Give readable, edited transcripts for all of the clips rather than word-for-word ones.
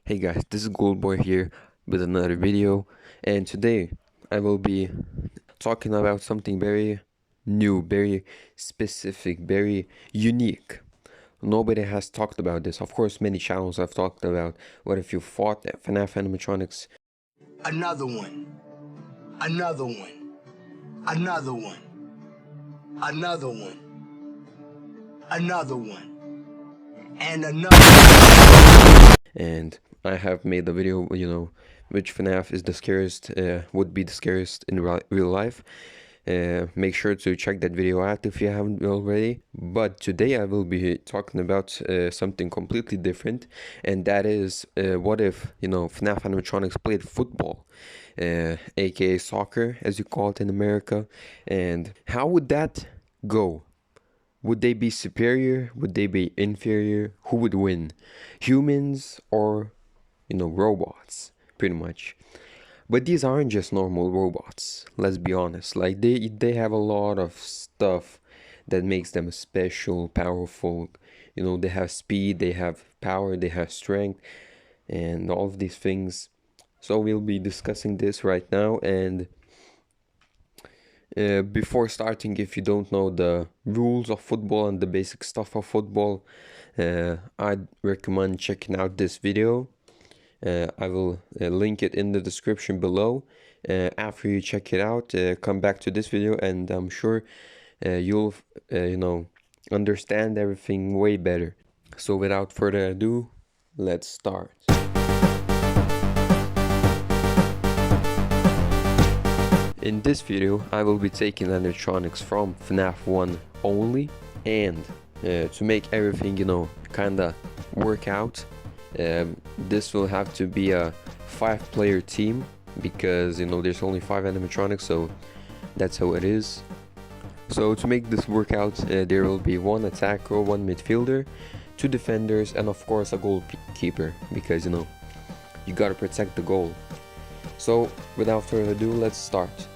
Hey guys, this is Goldboy here with another video, and today I will be talking about something very new, very specific, very unique. Nobody has talked about this. Of course, many channels have talked about what if you fought at Fnaf Animatronics. Another one. Another one. Another one. Another one. Another one. And another. And I have made a video, which FNAF is the scariest, would be the scariest in real life. Make sure to check that video out if you haven't already. But today I will be talking about something completely different, and that is what if, FNAF Animatronics played football, aka soccer, as you call it in America, and how would that go? Would they be superior? Would they be inferior? Who would win? Humans or, robots, pretty much. But these aren't just normal robots, let's be honest. Like they have a lot of stuff that makes them special, powerful. They have speed, they have power, they have strength, and all of these things. So we'll be discussing this right now, and before starting, if you don't know the rules of football and the basic stuff of football, I'd recommend checking out this video. I will link it in the description below. After you check it out, come back to this video, and I'm sure you'll understand everything way better. So without further ado, let's start. In this video, I will be taking animatronics from FNAF 1 only, and to make everything, kinda work out, this will have to be a 5-player team, because, there's only 5 animatronics, so that's how it is. So to make this work out, there will be 1 attacker, 1 midfielder, 2 defenders, and of course a goalkeeper, because, you gotta protect the goal. So without further ado, let's start.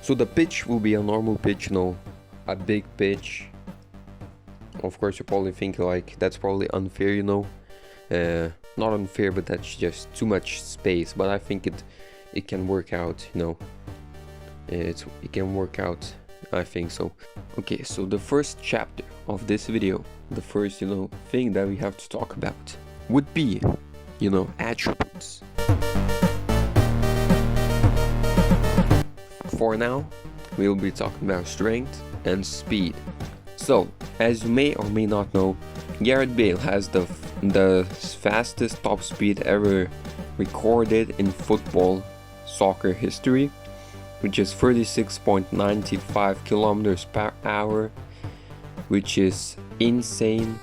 So the pitch will be a normal pitch, a big pitch. Of course, you're probably thinking like that's probably unfair, not unfair, but that's just too much space. But I think it can work out, it can work out, I think so. Okay, so the first chapter of this video, the first thing that we have to talk about would be attributes. For now, we will be talking about strength and speed. So, as you may or may not know, Gareth Bale has the fastest top speed ever recorded in football soccer history, which is 36.95 kilometers per hour, which is insane.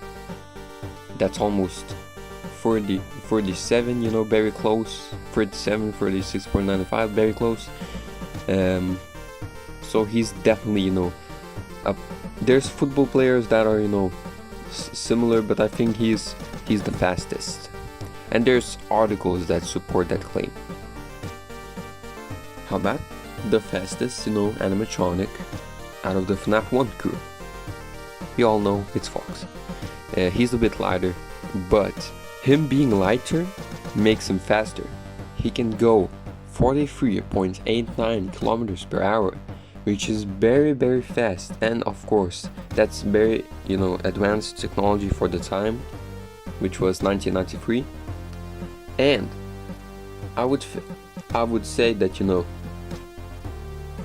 That's almost 37, very close. 37, 36.95, very close. So he's definitely, there's football players that are, similar, but I think he's the fastest. And there's articles that support that claim. How about the fastest, animatronic out of the FNAF 1 crew? We all know it's Foxy. He's a bit lighter, but him being lighter makes him faster. He can go 43.89 kilometers per hour, which is very, very fast, and of course that's very advanced technology for the time, which was 1993. And I would say that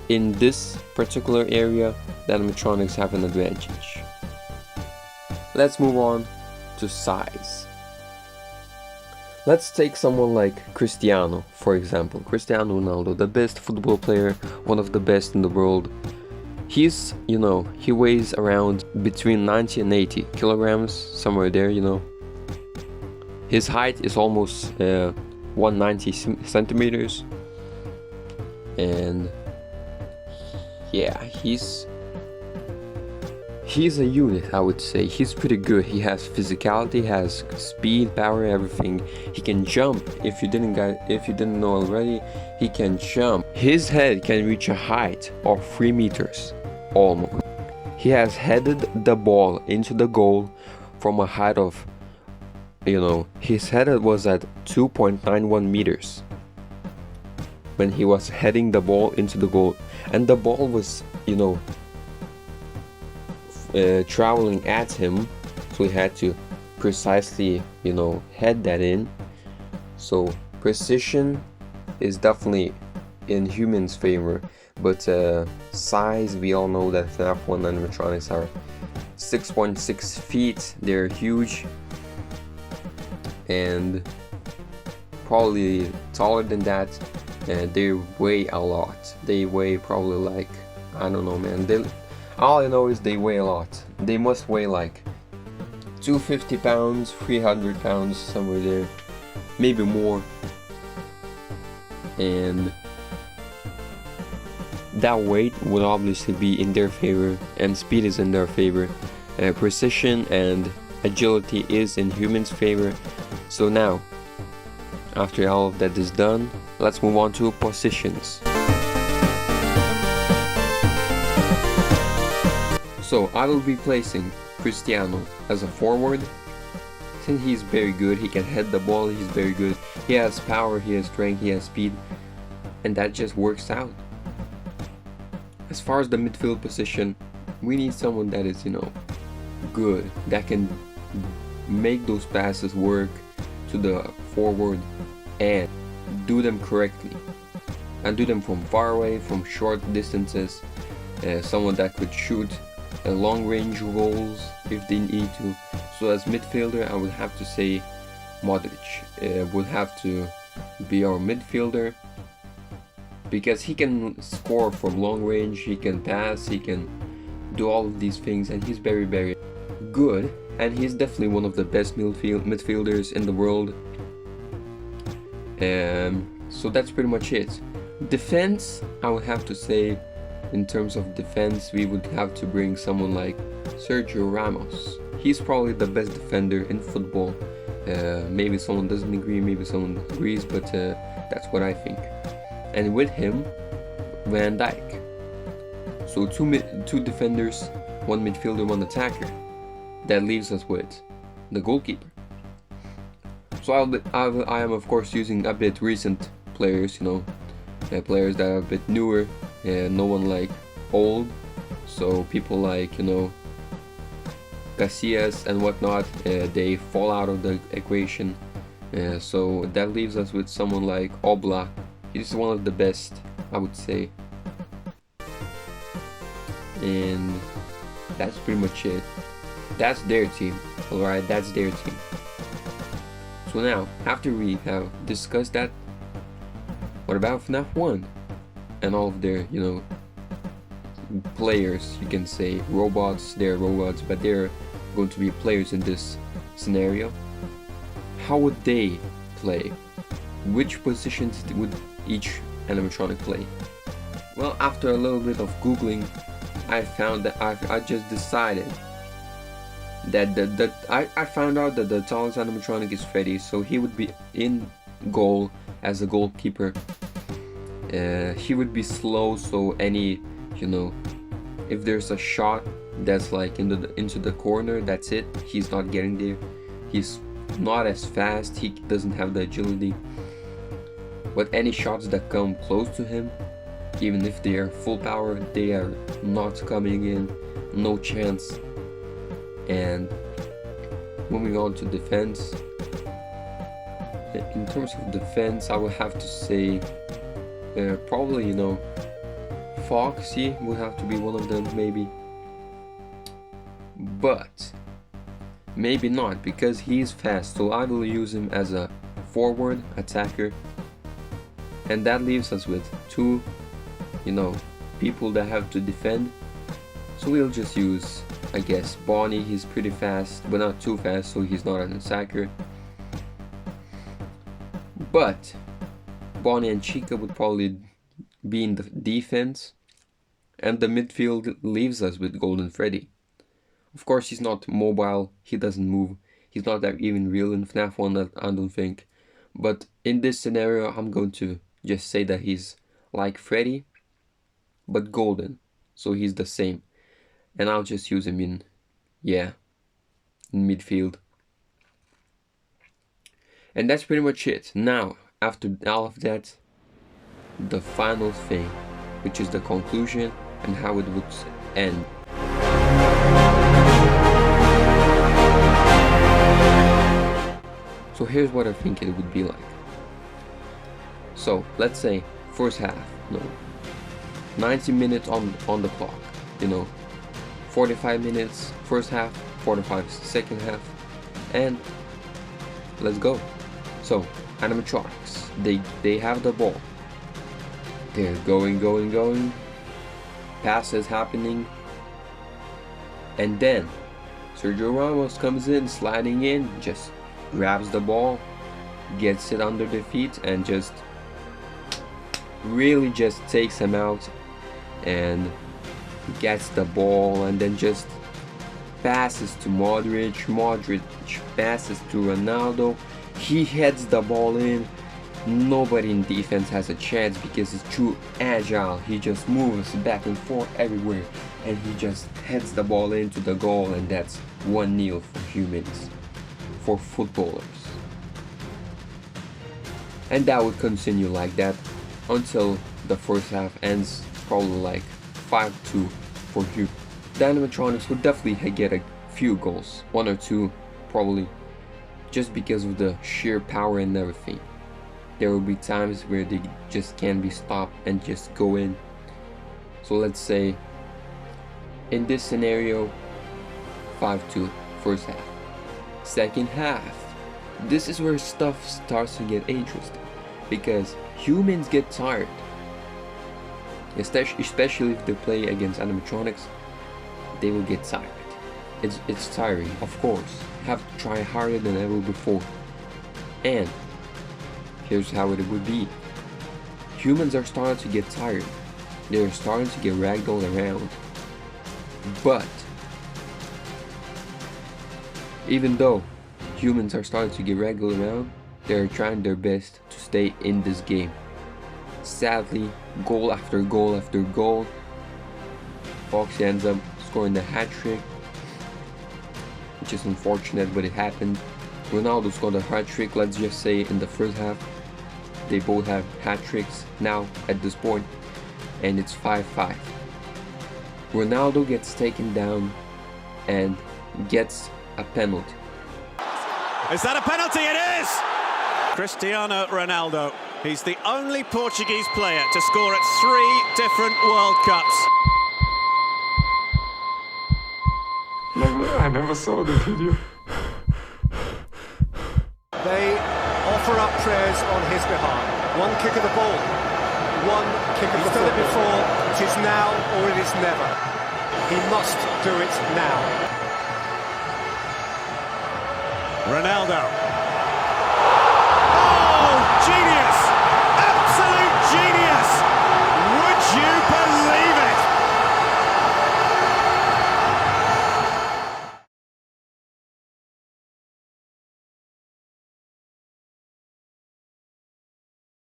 in this particular area, the animatronics have an advantage. Let's move on to size. Let's take someone like Cristiano, for example. Cristiano Ronaldo, the best football player, one of the best in the world. He's, he weighs around between 90 and 80 kilograms, somewhere there, His height is almost 190 centimeters. And yeah, he's a unit, I would say. He's pretty good. He has physicality, has speed, power, everything. He can jump. If you didn't know already, he can jump. His head can reach a height of 3 meters, almost. He has headed the ball into the goal from a height of you know, his head was at 2.91 meters when he was heading the ball into the goal, and the ball was, you know, traveling at him, so he had to precisely, you know, head that in. So precision is definitely in humans' favor, but size, we all know that Fnaf 1 animatronics are 6.6 feet. They're huge and probably taller than that. They weigh a lot. They weigh probably like, I don't know, man. All I know is they weigh a lot. They must weigh like 250 pounds, 300 pounds, somewhere there, maybe more. And that weight would obviously be in their favor, and speed is in their favor. Precision and agility is in humans' favor. So now, after all of that is done, let's move on to positions. So I will be placing Cristiano as a forward. Since he's very good, he can head the ball, he's very good. He has power, he has strength, he has speed, and that just works out. As far as the midfield position, we need someone that is, you know, good, that can make those passes work to the forward and do them correctly, and do them from far away, from short distances. Someone that could shoot long range goals if they need to. So as midfielder, I would have to say Modric would have to be our midfielder, because he can score from long range, he can pass, he can do all of these things, and he's very, very good, and he's definitely one of the best midfielders in the world. So that's pretty much it. Defense, I would have to say, in terms of defense, we would have to bring someone like Sergio Ramos. He's probably the best defender in football. Maybe someone doesn't agree, maybe someone agrees, but that's what I think. And with him, Van Dijk. So two defenders, one midfielder, one attacker. That leaves us with the goalkeeper. So I am of course using a bit recent players, you know, players that are a bit newer, no one like old. So people like, you know, Casillas and whatnot, they fall out of the equation. So that leaves us with someone like Oblak. He's one of the best, I would say. And that's pretty much it. That's their team. Alright, that's their team. So now, after we have discussed that, what about Fnaf 1? And all of their, you know, players, you can say robots, they're robots, but they're going to be players in this scenario. How would they play? Which positions would each animatronic play? Well, after a little bit of googling, I found that I just decided that I found out that the tallest animatronic is Freddy, so he would be in goal as a goalkeeper. He would be slow, so any, you know, if there's a shot that's like into the corner, that's it. He's not getting there. He's not as fast. He doesn't have the agility. But any shots that come close to him, even if they are full power, they are not coming in. No chance. And moving on to defense. In terms of defense, I would have to say probably, you know, Foxy would have to be one of them, maybe. But maybe not, because he's fast, so I will use him as a forward attacker. And that leaves us with two, you know, people that have to defend. So we'll just use, I guess, Bonnie. He's pretty fast, but not too fast, so he's not an attacker. But Bonnie and Chica would probably be in the defense. And the midfield leaves us with Golden Freddy. Of course, he's not mobile, he doesn't move. He's not that even real in Fnaf 1, I don't think. But in this scenario, I'm going to just say that he's like Freddy, but golden. So he's the same. And I'll just use him in midfield. And that's pretty much it. Now, after all of that, the final thing, which is the conclusion and how it would end. So here's what I think it would be like. So let's say first half, 90 minutes on the clock, 45 minutes first half, 45 second half, and let's go. So animatronics, they have the ball, they're going, passes happening, and then Sergio Ramos comes in, sliding in, just grabs the ball, gets it under the feet, and just really just takes him out and gets the ball, and then just passes to Modric passes to Ronaldo, he heads the ball in. Nobody in defense has a chance because he's too agile. He just moves back and forth everywhere, and he just heads the ball into the goal, and that's 1-0 for humans, for footballers. And that would continue like that until the first half ends, probably like 5-2 for you. The animatronics would definitely get a few goals, 1 or 2 probably, just because of the sheer power and everything. There will be times where they just can't be stopped and just go in. So let's say in this scenario, 5-2 first half. Second half, this is where stuff starts to get interesting, because humans get tired, especially if they play against animatronics. They will get tired. It's tiring, of course. Have to try harder than ever before. And here's how it would be. Humans are starting to get tired. They're starting to get ragdolled around. But even though humans are starting to get ragdolled around, they're trying their best to stay in this game. Sadly, goal after goal after goal, Foxy ends up scoring the hat-trick, which is unfortunate, but it happened. Ronaldo scored a hat-trick, let's just say, in the first half. They both have hat-tricks now at this point, and it's 5-5. Ronaldo gets taken down and gets a penalty. Is that a penalty? It is! Cristiano Ronaldo. He's the only Portuguese player to score at 3 different World Cups. I never saw the video. They offer up prayers on his behalf. One kick of the ball, one kick of the football. He's done it before, it is now or it is never. He must do it now. Ronaldo.